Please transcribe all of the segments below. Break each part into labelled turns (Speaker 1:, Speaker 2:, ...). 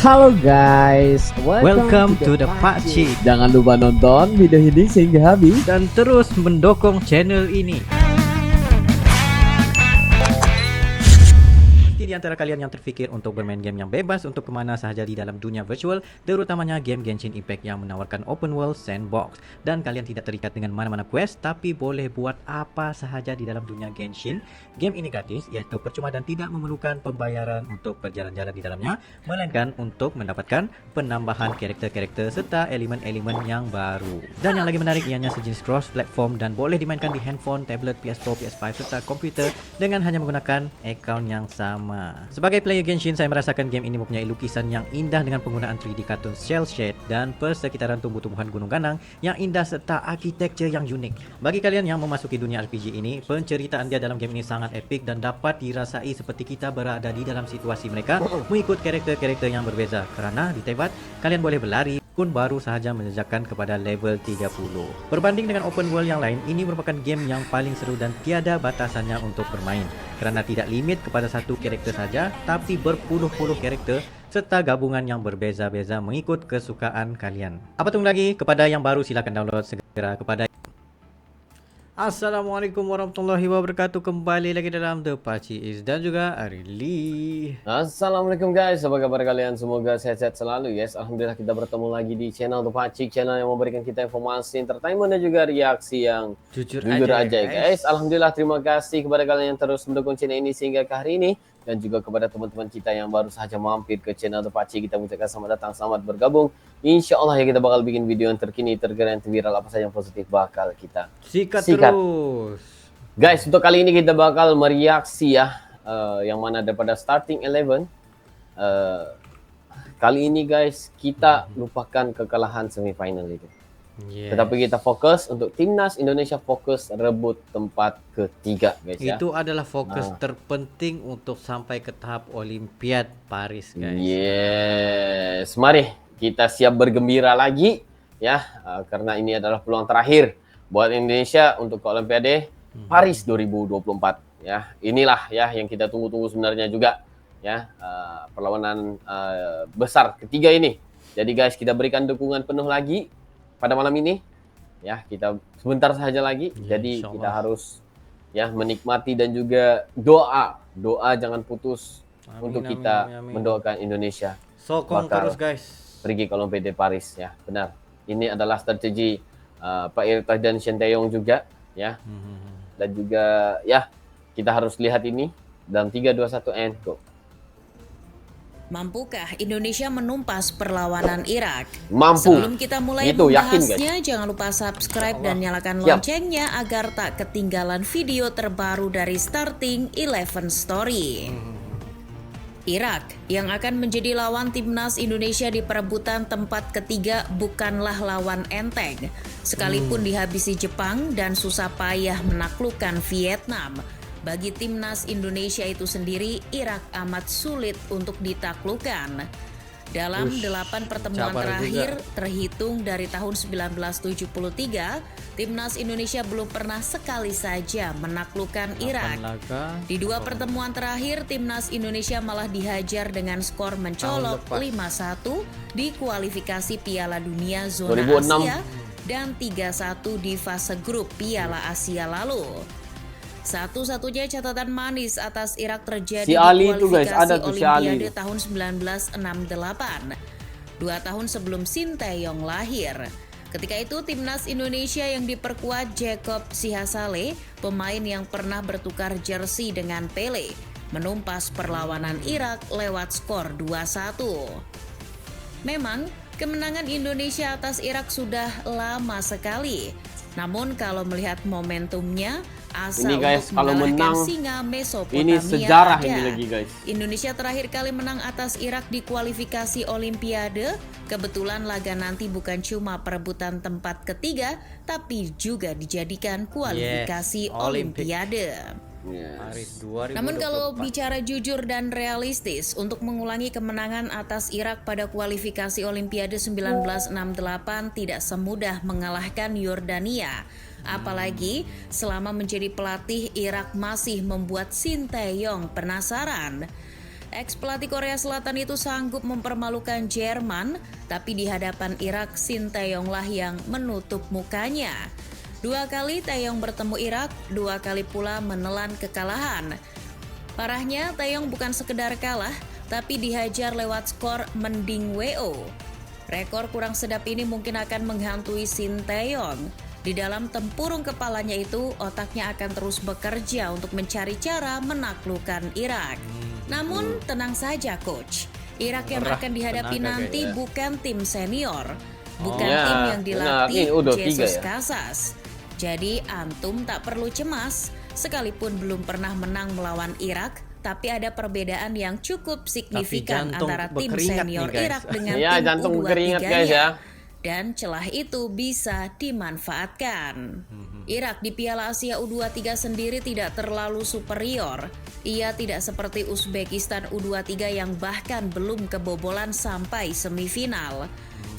Speaker 1: Halo guys,
Speaker 2: Welcome to the PUBG.
Speaker 1: Jangan lupa nonton video ini sehingga habis
Speaker 2: Dan terus mendukung channel ini. Di antara kalian yang terfikir untuk bermain game yang bebas untuk kemana sahaja di dalam dunia virtual, terutamanya game Genshin Impact yang menawarkan open world sandbox, dan kalian tidak terikat dengan mana-mana quest tapi boleh buat apa sahaja di dalam dunia Genshin. Game ini gratis, yaitu percuma dan tidak memerlukan pembayaran untuk berjalan-jalan di dalamnya, melainkan untuk mendapatkan penambahan karakter-karakter serta elemen-elemen yang baru. Dan yang lagi menarik, ianya sejenis cross platform dan boleh dimainkan di handphone, tablet, PS4, PS5 serta komputer dengan hanya menggunakan account yang sama. Sebagai player Genshin, saya merasakan game ini mempunyai lukisan yang indah dengan penggunaan 3D cartoon cel shade dan persekitaran tumbuh-tumbuhan gunung ganang yang indah serta arsitektur yang unik. Bagi kalian yang memasuki dunia RPG ini, penceritaan dia dalam game ini sangat epik dan dapat dirasai seperti kita berada di dalam situasi mereka mengikut karakter-karakter yang berbeza. Kerana di Teyvat, kalian boleh berlari pun baru sahaja menjejakkan kepada level 30. Berbanding dengan open world yang lain, ini merupakan game yang paling seru dan tiada batasannya untuk bermain. Kerana tidak limit kepada satu karakter saja, tapi berpuluh-puluh karakter serta gabungan yang berbeza-beza mengikut kesukaan kalian. Apa tunggu lagi? Kepada yang baru silakan download segera kepada. Assalamualaikum warahmatullahi wabarakatuh. Kembali lagi dalam The PUBG Is dan juga Arili.
Speaker 3: Assalamualaikum guys, apa kabar kalian? Semoga sehat-sehat selalu guys. Alhamdulillah kita bertemu lagi di channel The PUBG, channel yang memberikan kita informasi, entertainment dan juga reaksi yang jujur aja guys. Alhamdulillah, terima kasih kepada kalian yang terus mendukung channel ini sehingga ke hari ini. Dan juga kepada teman-teman kita yang baru saja mampir ke channel The PUBG, kita mengucapkan selamat datang, selamat bergabung. Insya Allah ya kita bakal bikin video yang terkini, terkeren, viral, apa saja yang positif bakal kita sikat terus. Guys, untuk kali ini kita bakal mereaksi ya, yang mana daripada starting 11. Kali ini guys, kita lupakan kekalahan semifinal itu. Yes. Tetapi kita fokus untuk timnas Indonesia, fokus rebut tempat ketiga guys ya.
Speaker 2: Itu adalah fokus terpenting untuk sampai ke tahap Olimpiade Paris guys.
Speaker 3: Yes, mari kita siap bergembira lagi ya, karena ini adalah peluang terakhir buat Indonesia untuk ke Olimpiade Paris 2024 ya. Inilah ya yang kita tunggu-tunggu sebenarnya juga ya, perlawanan besar ketiga ini. Jadi guys, kita berikan dukungan penuh lagi pada malam ini ya, kita sebentar saja lagi ya, jadi kita harus ya menikmati dan juga doa jangan putus. Amin, untuk kita mendoakan Indonesia
Speaker 2: sokong terus guys
Speaker 3: pergi ke Olimpiade Paris ya. Benar, ini adalah strategi Pak Irta dan Shin Tae-yong juga ya. Dan juga ya kita harus lihat ini dalam 3, 2, 1 and go.
Speaker 4: Mampukah Indonesia menumpas perlawanan Irak?
Speaker 3: Mampu.
Speaker 4: Sebelum kita mulai membahasnya, jangan lupa subscribe dan nyalakan loncengnya agar tak ketinggalan video terbaru dari Starting 11 Story. Irak yang akan menjadi lawan timnas Indonesia di perebutan tempat ketiga bukanlah lawan enteng. Sekalipun dihabisi Jepang dan susah payah menaklukkan Vietnam, bagi timnas Indonesia itu sendiri, Irak amat sulit untuk ditaklukkan. Dalam 8 pertemuan terakhir terhitung dari tahun 1973, timnas Indonesia belum pernah sekali saja menaklukkan Irak. Di 2 pertemuan terakhir, timnas Indonesia malah dihajar dengan skor mencolok 5-1 di kualifikasi Piala Dunia zona Asia dan 3-1 di fase grup Piala Asia lalu. Satu-satunya catatan manis atas Irak terjadi di kualifikasi Olimpiade tahun 1968, 2 tahun sebelum Shin Tae-yong lahir. Ketika itu timnas Indonesia yang diperkuat Jacob Sihasale, pemain yang pernah bertukar jersey dengan Pele, menumpas perlawanan Irak lewat skor 2-1. Memang kemenangan Indonesia atas Irak sudah lama sekali. Namun kalau melihat momentumnya, asa
Speaker 3: ini guys,
Speaker 4: untuk
Speaker 3: kalau menang
Speaker 4: singa Mesopotamia
Speaker 3: ini sejarah
Speaker 4: ada.
Speaker 3: Ini lagi guys.
Speaker 4: Indonesia terakhir kali menang atas Irak di kualifikasi Olimpiade. Kebetulan laga nanti bukan cuma perebutan tempat ketiga, tapi juga dijadikan kualifikasi Olimpiade.
Speaker 3: Yes.
Speaker 4: Namun kalau bicara jujur dan realistis, untuk mengulangi kemenangan atas Irak pada kualifikasi Olimpiade 1968 tidak semudah mengalahkan Yordania. Apalagi selama menjadi pelatih, Irak masih membuat Shin Tae-yong penasaran. ex-pelatih Korea Selatan itu sanggup mempermalukan Jerman, tapi di hadapan Irak, Shin Tae-yong lah yang menutup mukanya. 2 kali Tae-yong bertemu Irak, 2 kali pula menelan kekalahan. Parahnya, Tae-yong bukan sekedar kalah, tapi dihajar lewat skor mending WO. Rekor kurang sedap ini mungkin akan menghantui Shin Tae-yong. Di dalam tempurung kepalanya itu, otaknya akan terus bekerja untuk mencari cara menaklukkan Irak. Namun, tenang saja coach. Irak yang akan dihadapi nanti bukan tim senior, bukan tim yang dilatih Jesus Casas. Jadi, antum tak perlu cemas. Sekalipun belum pernah menang melawan Irak, tapi ada perbedaan yang cukup signifikan antara tim senior Irak dengan tim U23-nya. Dan celah itu bisa dimanfaatkan. Irak di Piala Asia U23 sendiri tidak terlalu superior. Ia tidak seperti Uzbekistan U23 yang bahkan belum kebobolan sampai semifinal.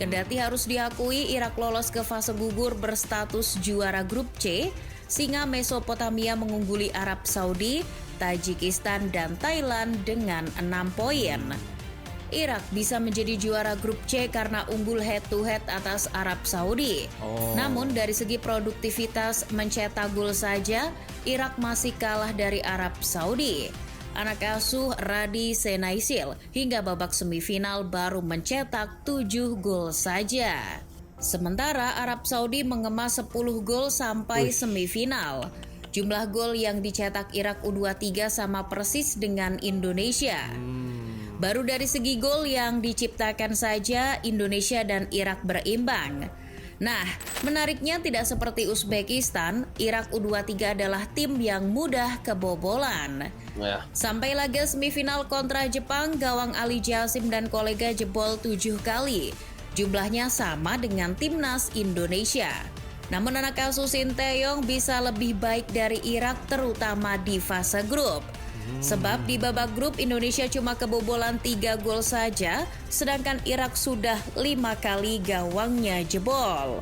Speaker 4: Kendati harus diakui Irak lolos ke fase gugur berstatus juara grup C, singa Mesopotamia mengungguli Arab Saudi, Tajikistan, dan Thailand dengan 6 poin. Irak bisa menjadi juara grup C karena unggul head-to-head atas Arab Saudi. Namun dari segi produktivitas mencetak gol saja, Irak masih kalah dari Arab Saudi. Anak asuh Radi Senaisil hingga babak semifinal baru mencetak 7 gol saja. Sementara Arab Saudi mengemas 10 gol sampai semifinal. Jumlah gol yang dicetak Irak U23 sama persis dengan Indonesia. Baru dari segi gol yang diciptakan saja, Indonesia dan Irak berimbang. Nah, menariknya tidak seperti Uzbekistan, Irak U23 adalah tim yang mudah kebobolan. Sampai laga semifinal kontra Jepang, gawang Ali Jasim dan kolega jebol 7 kali. Jumlahnya sama dengan timnas Indonesia. Namun anak asuh Shin Tae-yong bisa lebih baik dari Irak terutama di fase grup. Sebab di babak grup Indonesia cuma kebobolan 3 gol saja, sedangkan Irak sudah 5 kali gawangnya jebol.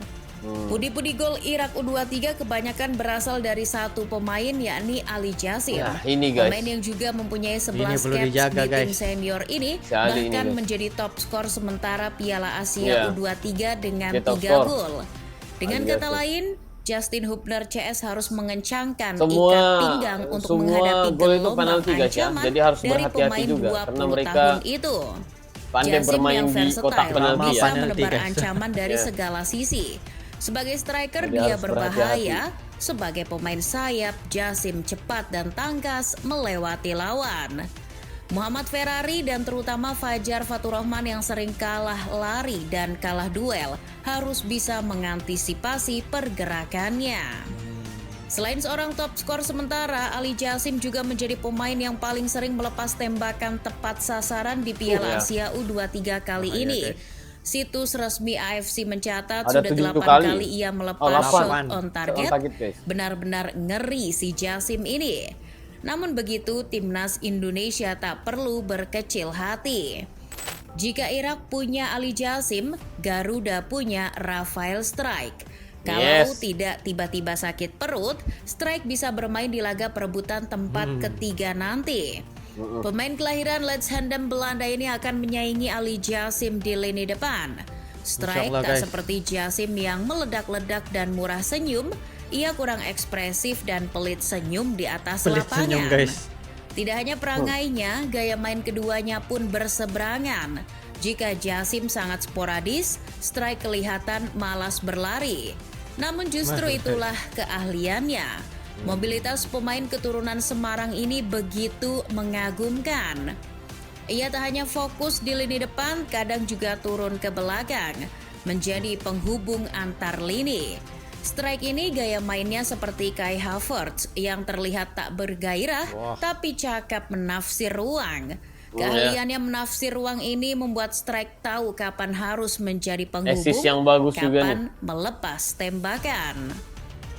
Speaker 4: Pudi-pudi gol Irak U23 kebanyakan berasal dari satu pemain yakni Ali Jasim. Pemain yang juga mempunyai 11 caps di tim senior ini bahkan menjadi top skor sementara Piala Asia U23 dengan 3 gol. Dengan kata lain, Justin Hubner CS harus mengencangkan ikat pinggang untuk menghadapi gelombang ancaman dari pemain 20 tahun itu. Jasim yang versatile bisa menebar ancaman dari segala sisi. Sebagai striker dia berbahaya, sebagai pemain sayap Jasim cepat dan tangkas melewati lawan. Muhammad Ferrari dan terutama Fajar Faturrahman yang sering kalah lari dan kalah duel harus bisa mengantisipasi pergerakannya. Selain seorang top skor sementara, Ali Jasim juga menjadi pemain yang paling sering melepas tembakan tepat sasaran di Piala Asia U23 kali ini. Situs resmi AFC mencatat sudah 8 kali ia melepas shot on target. Benar-benar ngeri si Jasim ini. Namun begitu, timnas Indonesia tak perlu berkecil hati. Jika Irak punya Ali Jasim, Garuda punya Rafael Strike. Kalau tidak tiba-tiba sakit perut, Strike bisa bermain di laga perebutan tempat ketiga nanti. Pemain kelahiran Leiden Belanda ini akan menyaingi Ali Jasim di lini depan. Strike tak seperti Jasim yang meledak-ledak dan murah senyum. Ia kurang ekspresif dan pelit senyum di atas lapangan. Tidak hanya perangainya, gaya main keduanya pun berseberangan. Jika Jasim sangat sporadis, Strike kelihatan malas berlari. Namun justru itulah keahliannya. Mobilitas pemain keturunan Semarang ini begitu mengagumkan. Ia tak hanya fokus di lini depan, kadang juga turun ke belakang, menjadi penghubung antar lini. Strike ini gaya mainnya seperti Kai Havertz yang terlihat tak bergairah tapi cakap menafsir ruang. Keahliannya menafsir ruang ini membuat Strike tahu kapan harus menjadi penghubung,
Speaker 3: yang bagus
Speaker 4: kapan melepas tembakan.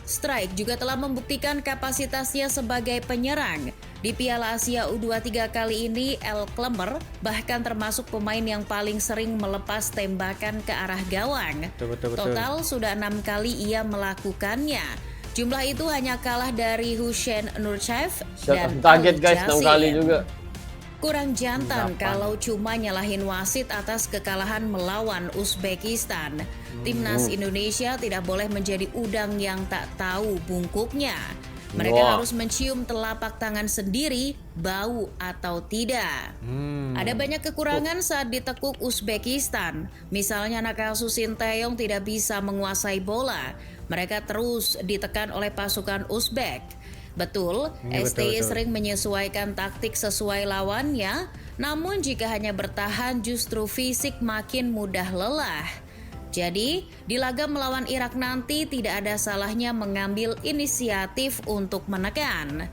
Speaker 4: Strike juga telah membuktikan kapasitasnya sebagai penyerang. Di Piala Asia U23 kali ini, El Klemmer bahkan termasuk pemain yang paling sering melepas tembakan ke arah gawang. Total sudah 6 kali ia melakukannya. Jumlah itu hanya kalah dari Hussein Nurchaev dan
Speaker 3: target guys 6 kali juga.
Speaker 4: Kurang jantan
Speaker 2: 8.
Speaker 4: kalau cuma nyalahin wasit atas kekalahan melawan Uzbekistan. Timnas Indonesia tidak boleh menjadi udang yang tak tahu bungkuknya. Mereka
Speaker 3: Wah.
Speaker 4: harus mencium telapak tangan sendiri, bau atau tidak. Ada banyak kekurangan saat ditekuk Uzbekistan. Misalnya Nakasu Sinteyong tidak bisa menguasai bola. Mereka terus ditekan oleh pasukan Uzbek. Betul, STY sering menyesuaikan taktik sesuai lawannya, namun jika hanya bertahan justru fisik makin mudah lelah. Jadi, di laga melawan Irak nanti tidak ada salahnya mengambil inisiatif untuk menekan.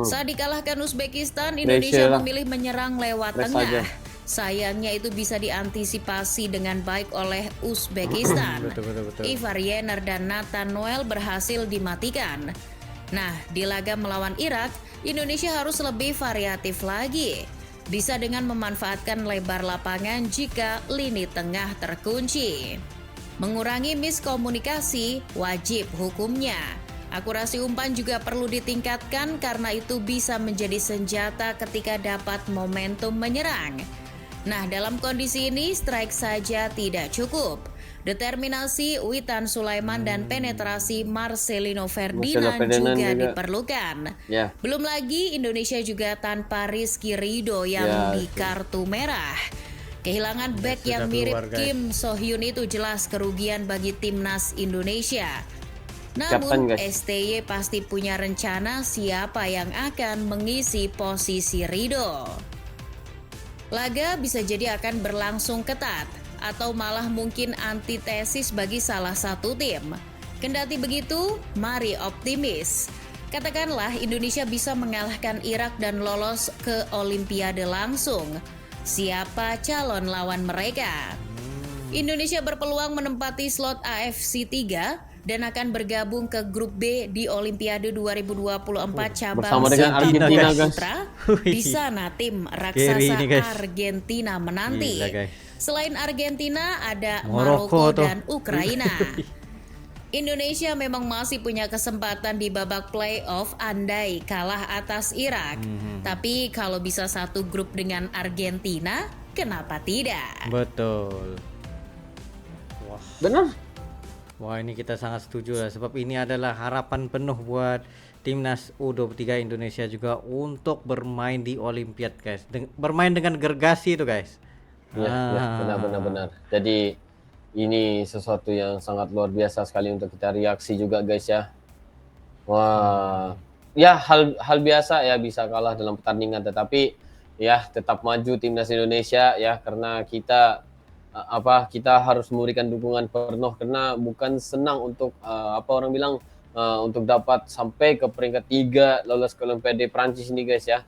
Speaker 4: Saat dikalahkan Uzbekistan, Indonesia
Speaker 3: lah.
Speaker 4: memilih menyerang lewat
Speaker 3: Rest
Speaker 4: tengah.
Speaker 3: aja.
Speaker 4: Sayangnya itu bisa diantisipasi dengan baik oleh Uzbekistan.
Speaker 2: Betul.
Speaker 4: Ivar Yener dan Nathan Noel berhasil dimatikan. Nah, di laga melawan Irak, Indonesia harus lebih variatif lagi. Bisa dengan memanfaatkan lebar lapangan jika lini tengah terkunci. Mengurangi miskomunikasi wajib hukumnya. Akurasi umpan juga perlu ditingkatkan karena itu bisa menjadi senjata ketika dapat momentum menyerang. Nah, dalam kondisi ini strike saja tidak cukup. Determinasi Witan Sulaiman dan penetrasi Marcelino Ferdinand juga diperlukan.
Speaker 3: Ya.
Speaker 4: Belum lagi Indonesia juga tanpa Rizky Ridho yang di kartu merah. Kehilangan back yang mirip Kim So Hyun itu jelas kerugian bagi timnas Indonesia. Namun STY pasti punya rencana siapa yang akan mengisi posisi Ridho. Laga bisa jadi akan berlangsung ketat atau malah mungkin antitesis bagi salah satu tim. Kendati begitu, mari optimis. Katakanlah Indonesia bisa mengalahkan Irak dan lolos ke Olimpiade langsung. Siapa calon lawan mereka? Indonesia berpeluang menempati slot AFC 3 dan akan bergabung ke grup B di Olimpiade 2024 cabang
Speaker 3: bersama dengan
Speaker 4: sepak
Speaker 3: Argentina,
Speaker 4: bola
Speaker 3: guys.
Speaker 4: putra. Di sana tim raksasa
Speaker 2: ini, guys.
Speaker 4: Argentina menanti.
Speaker 2: Gila, guys.
Speaker 4: Selain Argentina ada
Speaker 2: Maroko
Speaker 4: Maroko dan Ukraina. Indonesia memang masih punya kesempatan di babak playoff andai kalah atas Irak. Tapi kalau bisa satu grup dengan Argentina, kenapa tidak?
Speaker 2: Betul.
Speaker 3: Benar.
Speaker 2: Wah, ini kita sangat setuju lah, sebab ini adalah harapan penuh buat timnas U23 Indonesia juga untuk bermain di Olimpiade, guys. Bermain dengan gergasi itu, guys.
Speaker 3: Ya, benar. Jadi ini sesuatu yang sangat luar biasa sekali untuk kita reaksi juga, guys ya. Wah, ya hal biasa ya, bisa kalah dalam pertandingan, tetapi ya tetap maju timnas Indonesia ya, karena kita kita harus memberikan dukungan penuh, karena bukan senang untuk untuk dapat sampai ke peringkat 3 lolos ke Olimpiade Prancis ini, guys ya.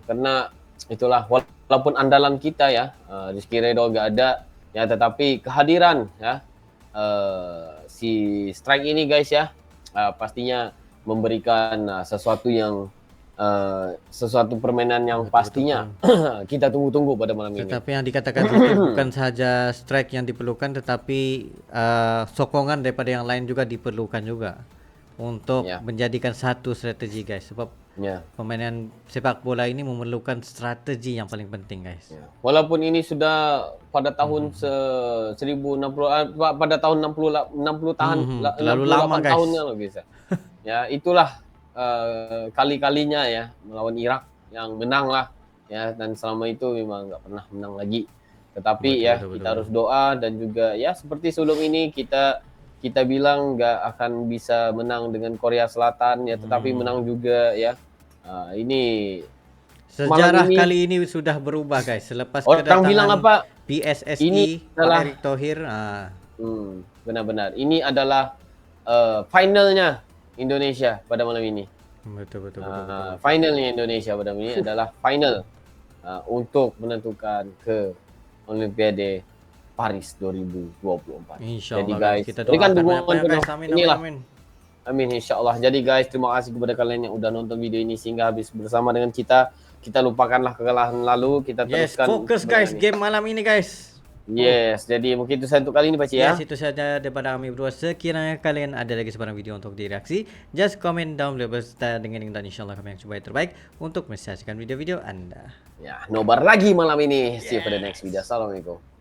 Speaker 3: Karena itulah, walaupun andalan kita ya, Rizky Ridho nggak ada ya, tetapi kehadiran ya si strike ini, guys ya, pastinya memberikan sesuatu permainan yang pastinya kita tunggu-tunggu pada malam ini.
Speaker 2: Tetapi yang dikatakan itu bukan saja strike yang diperlukan, tetapi sokongan daripada yang lain juga diperlukan juga untuk menjadikan satu strategi, guys. Sebab permainan sepak bola ini memerlukan strategi yang paling penting, guys.
Speaker 3: Walaupun ini sudah pada tahun 1060 pada tahun 60 tahun
Speaker 2: terlalu lama, guys.
Speaker 3: Tahunnya loh, guys. Ya, itulah kali-kalinya ya melawan Irak yang menang lah ya, dan selama itu memang nggak pernah menang lagi. Tetapi kita harus doa, dan juga ya seperti sebelum ini kita bilang nggak akan bisa menang dengan Korea Selatan ya, tetapi menang juga ya. Ini
Speaker 2: sejarah kali ini sudah berubah, guys. Selepas
Speaker 3: orang bilang apa?
Speaker 2: PSSI
Speaker 3: ini adalah
Speaker 2: Erick Thohir.
Speaker 3: Benar-benar ini adalah finalnya Indonesia pada malam ini.
Speaker 2: Betul.
Speaker 3: Finalnya Indonesia pada malam ini adalah final untuk menentukan ke Olimpiade Paris 2024.
Speaker 2: Insyaallah.
Speaker 3: Jadi guys,
Speaker 2: kita
Speaker 3: berikan
Speaker 2: doakan
Speaker 3: dukungan penuh. Inilah.
Speaker 2: Amin.
Speaker 3: Amin, insyaallah. Jadi guys, terima kasih kepada kalian yang udah nonton video ini sehingga habis bersama dengan kita. Kita lupakanlah kekalahan lalu, kita teruskan.
Speaker 2: Fokus guys, game malam ini, guys.
Speaker 3: Yes, jadi mungkin itu saja untuk kali ini Pak Cik ya.
Speaker 2: Yes, itu saja daripada kami berdua. Sekiranya kalian ada lagi sebarang video untuk direaksi, just comment down below berserta dengan dan insyaAllah kami yang coba yang terbaik untuk mensajikan video-video Anda.
Speaker 3: Ya, nobar lagi malam ini. See you for the next video. Assalamualaikum.